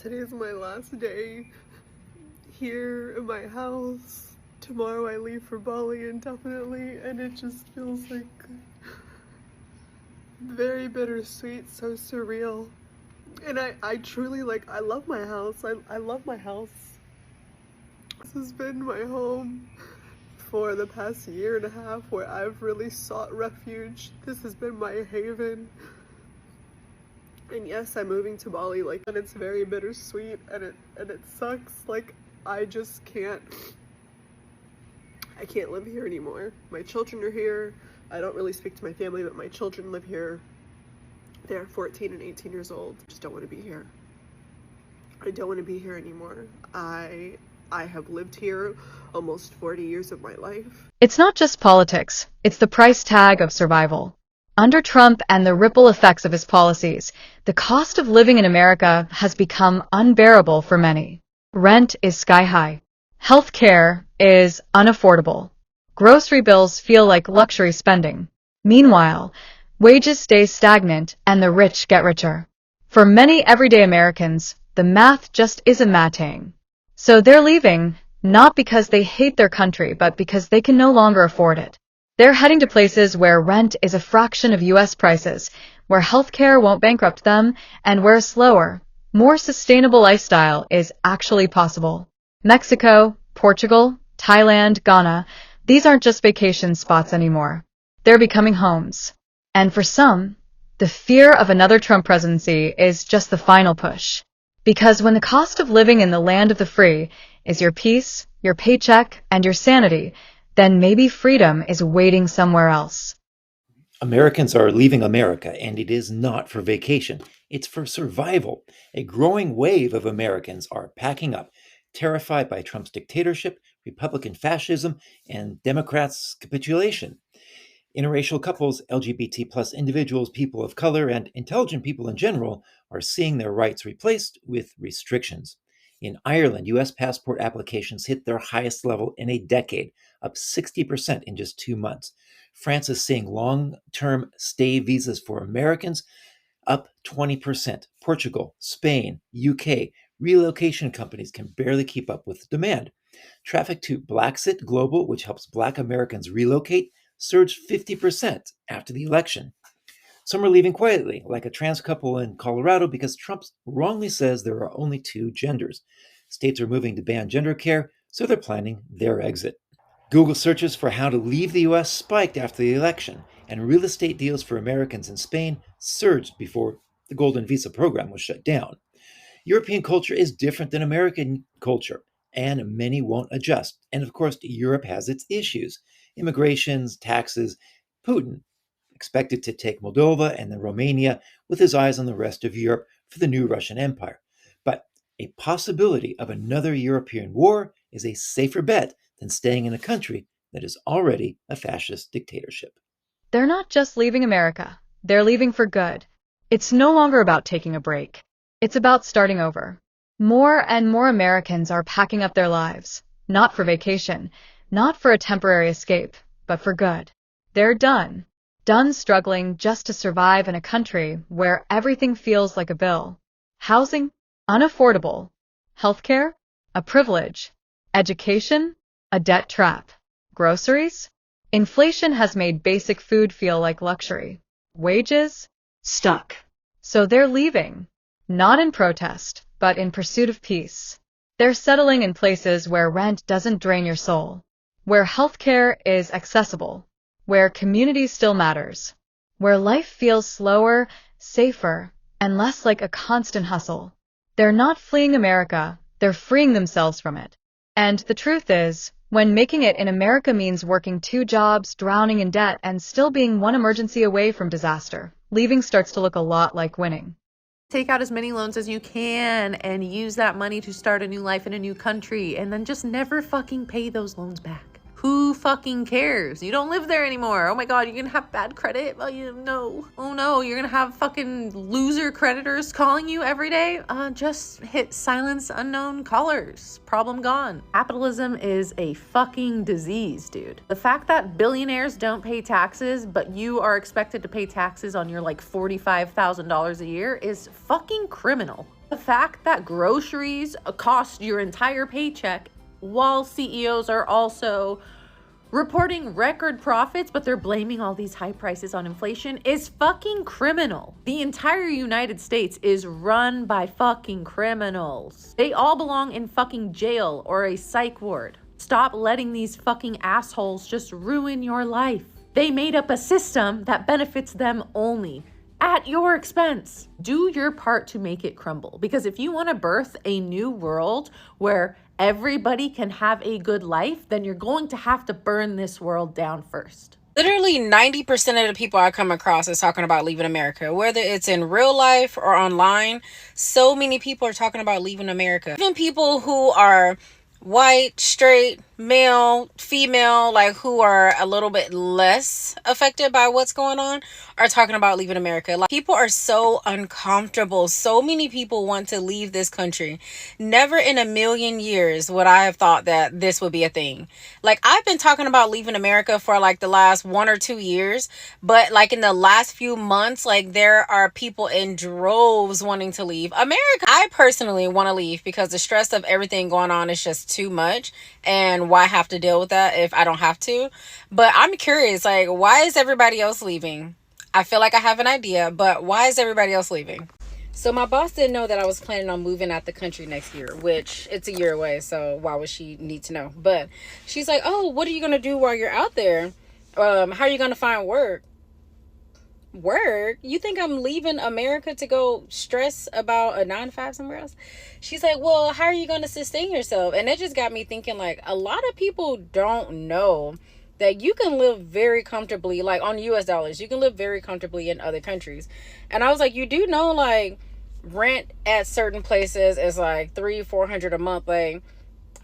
Today's my last day here in my house. Tomorrow I leave for Bali indefinitely, and it just feels like very bittersweet, so surreal. And I truly, like, I love my house. I love my house. This has been my home for the past year and a half where I've really sought refuge. This has been my haven. And yes, I'm moving to Bali, like, and it's very bittersweet, and it sucks. Like, I just can't live here anymore. My children are here. I don't really speak to my family, but my children live here. They're 14 and 18 years old. Just don't want to be here. I don't want to be here anymore. I have lived here almost 40 years of my life. It's not just politics, it's the price tag of survival. Under Trump and the ripple effects of his policies, the cost of living in America has become unbearable for many. Rent is sky high. Healthcare is unaffordable. Grocery bills feel like luxury spending. Meanwhile, wages stay stagnant and the rich get richer. For many everyday Americans, the math just isn't matching. So they're leaving, not because they hate their country, but because they can no longer afford it. They're heading to places where rent is a fraction of US prices, where healthcare won't bankrupt them, and where a slower, more sustainable lifestyle is actually possible. Mexico, Portugal, Thailand, Ghana, these aren't just vacation spots anymore. They're becoming homes. And for some, the fear of another Trump presidency is just the final push. Because when the cost of living in the land of the free is your peace, your paycheck, and your sanity, then maybe freedom is waiting somewhere else. Americans are leaving America, and it is not for vacation. It's for survival. A growing wave of Americans are packing up, terrified by Trump's dictatorship, Republican fascism, and Democrats' capitulation. Interracial couples, LGBT plus individuals, people of color, and intelligent people in general are seeing their rights replaced with restrictions. In Ireland, U.S. passport applications hit their highest level in a decade, up 60% in just 2 months. France is seeing long-term stay visas for Americans up 20%. Portugal, Spain, UK, relocation companies can barely keep up with demand. Traffic to Blacksit Global, which helps Black Americans relocate, surged 50% after the election. Some are leaving quietly, like a trans couple in Colorado, because Trump wrongly says there are only 2 genders. States are moving to ban gender care, so they're planning their exit. Google searches for how to leave the US spiked after the election, and real estate deals for Americans in Spain surged before the Golden Visa program was shut down. European culture is different than American culture, and many won't adjust. And of course, Europe has its issues: immigrations, taxes. Putin expected to take Moldova and then Romania with his eyes on the rest of Europe for the new Russian Empire. But a possibility of another European war is a safer bet than staying in a country that is already a fascist dictatorship. They're not just leaving America, they're leaving for good. It's no longer about taking a break. It's about starting over. More and more Americans are packing up their lives, not for vacation, not for a temporary escape, but for good. They're done. Done struggling just to survive in a country where everything feels like a bill. Housing? Unaffordable. Healthcare? A privilege. Education? A debt trap. Groceries? Inflation has made basic food feel like luxury. Wages? Stuck. So they're leaving. Not in protest, but in pursuit of peace. They're settling in places where rent doesn't drain your soul, where healthcare is accessible, where community still matters, where life feels slower, safer, and less like a constant hustle. They're not fleeing America, they're freeing themselves from it. And the truth is, when making it in America means working 2 jobs, drowning in debt, and still being one emergency away from disaster, leaving starts to look a lot like winning. Take out as many loans as you can and use that money to start a new life in a new country, and then just never fucking pay those loans back. Who fucking cares? You don't live there anymore. Oh my God, you're gonna have bad credit? Oh, no. Oh no, you're gonna have fucking loser creditors calling you every day? Just hit silence unknown callers. Problem gone. Capitalism is a fucking disease, dude. The fact that billionaires don't pay taxes, but you are expected to pay taxes on your like $45,000 a year is fucking criminal. The fact that groceries cost your entire paycheck while CEOs are also reporting record profits, but they're blaming all these high prices on inflation is fucking criminal. The entire United States is run by fucking criminals. They all belong in fucking jail or a psych ward. Stop letting these fucking assholes just ruin your life. They made up a system that benefits them only, at your expense. Do your part to make it crumble. Because if you want to birth a new world where everybody can have a good life, then you're going to have to burn this world down first. Literally 90% of the people I come across is talking about leaving America, whether it's in real life or online. So many people are talking about leaving America. Even people who are white, straight, male, female, like who are a little bit less affected by what's going on, are talking about leaving America. Like, people are so uncomfortable. So many people want to leave this country. Never in a million years would I have thought that this would be a thing. Like, I've been talking about leaving America for like the last 1 or 2 years, but like in the last few months, like there are people in droves wanting to leave America. I personally want to leave because the stress of everything going on is just too much, and why have to deal with that if I don't have to? But I'm curious, like, why is everybody else leaving? I feel like I have an idea, but why is everybody else leaving? So my boss didn't know that I was planning on moving out the country next year, which it's a year away, so why would she need to know? But she's like, oh, what are you going to do while you're out there? How are you going to find work? Work? You think I'm leaving America to go stress about a 9-to-5 somewhere else? She's like, well, how are you going to sustain yourself? And it just got me thinking, like, a lot of people don't know that you can live very comfortably, like on US dollars, you can live very comfortably in other countries. And I was like, you do know, like, rent at certain places is like $300-400 a month. Like,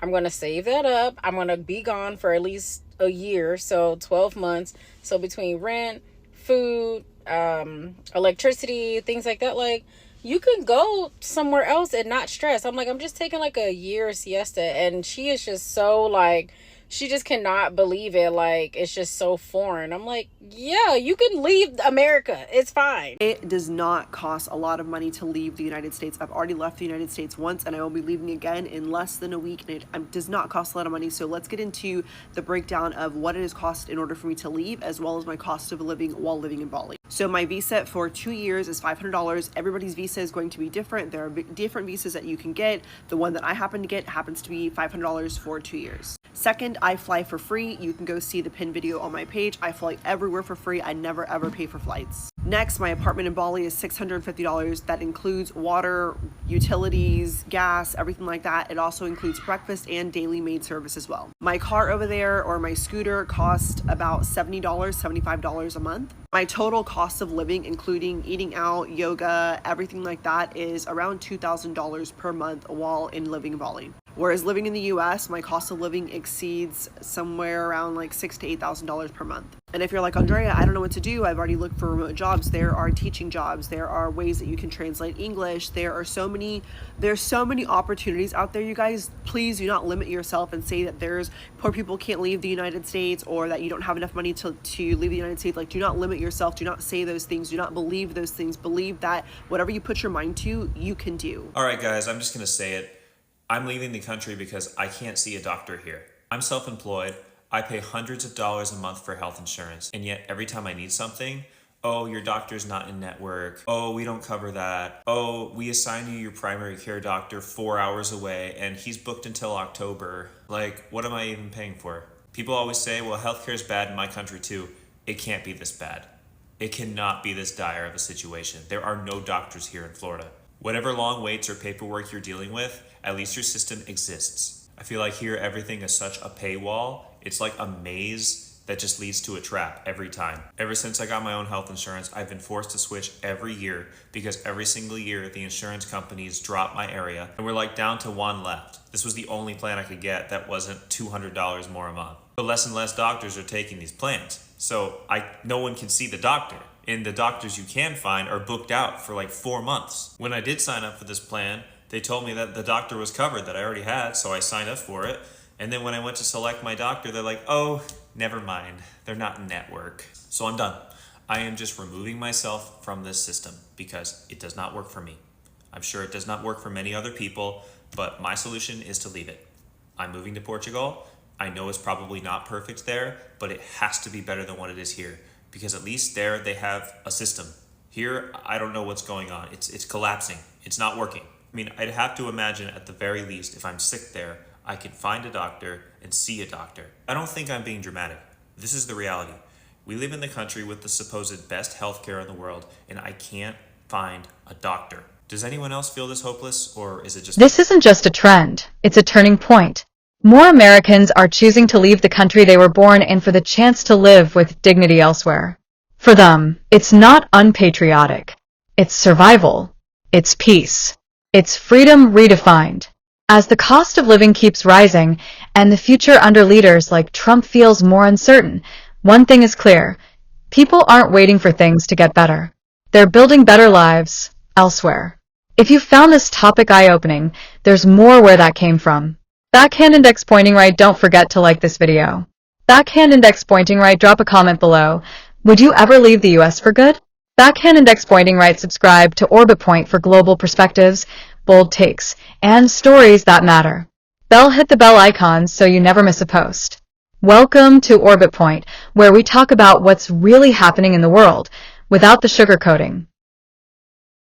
I'm going to save that up. I'm going to be gone for at least a year, so 12 months. So between rent, food, electricity, things like that, like, you can go somewhere else and not stress. I'm like, I'm just taking like a year siesta, and she is just so like, she just cannot believe it. Like, it's just so foreign. I'm like, yeah, you can leave America. It's fine. It does not cost a lot of money to leave the United States. I've already left the United States once, and I will be leaving again in less than a week. And it does not cost a lot of money. So let's get into the breakdown of what it has cost in order for me to leave, as well as my cost of living while living in Bali. So my visa for 2 years is $500. Everybody's visa is going to be different. There are different visas that you can get. The one that I happen to get happens to be $500 for 2 years. Second, I fly for free. You can go see the pinned video on my page. I fly everywhere for free. I never ever pay for flights. Next, my apartment in Bali is $650. That includes water, utilities, gas, everything like that. It also includes breakfast and daily maid service as well. My car over there, or my scooter, cost about $70, $75 a month. My total cost of living, including eating out, yoga, everything like that, is around $2,000 per month while living in Bali. Whereas living in the US, my cost of living exceeds somewhere around like $6,000 to $8,000 per month. And if you're like, Andrea, I don't know what to do, I've already looked for remote jobs. There are teaching jobs. There are ways that you can translate English. There's so many opportunities out there, you guys. Please do not limit yourself and say that there's poor people can't leave the United States, or that you don't have enough money to leave the United States. Like, do not limit yourself. Do not say those things. Do not believe those things. Believe that whatever you put your mind to, you can do. All right, guys, I'm just going to say it. I'm leaving the country because I can't see a doctor here. I'm self-employed. I pay hundreds of dollars a month for health insurance. And yet every time I need something, oh, your doctor's not in network. Oh, we don't cover that. Oh, we assign you your primary care doctor 4 hours away and he's booked until October. Like, what am I even paying for? People always say, well, healthcare is bad in my country too. It can't be this bad. It cannot be this dire of a situation. There are no doctors here in Florida. Whatever long waits or paperwork you're dealing with, at least your system exists. I feel like here everything is such a paywall. It's like a maze that just leads to a trap every time. Ever since I got my own health insurance, I've been forced to switch every year because every single year the insurance companies drop my area and we're like down to one left. This was the only plan I could get that wasn't $200 more a month. But less and less doctors are taking these plans. So no one can see the doctor. And the doctors you can find are booked out for like 4 months. When I did sign up for this plan, they told me that the doctor was covered that I already had, so I signed up for it. And then when I went to select my doctor, they're like, oh, never mind. They're not in network. So I'm done. I am just removing myself from this system because it does not work for me. I'm sure it does not work for many other people, but my solution is to leave it. I'm moving to Portugal. I know it's probably not perfect there, but it has to be better than what it is here, because at least there they have a system. Here, I don't know what's going on. It's collapsing. It's not working. I mean, I'd have to imagine at the very least, if I'm sick there, I can find a doctor and see a doctor. I don't think I'm being dramatic. This is the reality. We live in the country with the supposed best healthcare in the world, and I can't find a doctor. Does anyone else feel this hopeless, or is it just... This isn't just a trend, it's a turning point. More Americans are choosing to leave the country they were born in for the chance to live with dignity elsewhere. For them, it's not unpatriotic. It's survival. It's peace. It's freedom redefined. As the cost of living keeps rising and the future under leaders like Trump feels more uncertain, one thing is clear. People aren't waiting for things to get better. They're building better lives elsewhere. If you found this topic eye-opening, there's more where that came from. Backhand index pointing right, don't forget to like this video. Backhand index pointing right, drop a comment below. Would you ever leave the US for good? Backhand index pointing right, subscribe to Orbit Point for global perspectives, bold takes, and stories that matter. Hit the bell icon so you never miss a post. Welcome to Orbit Point, where we talk about what's really happening in the world without the sugarcoating.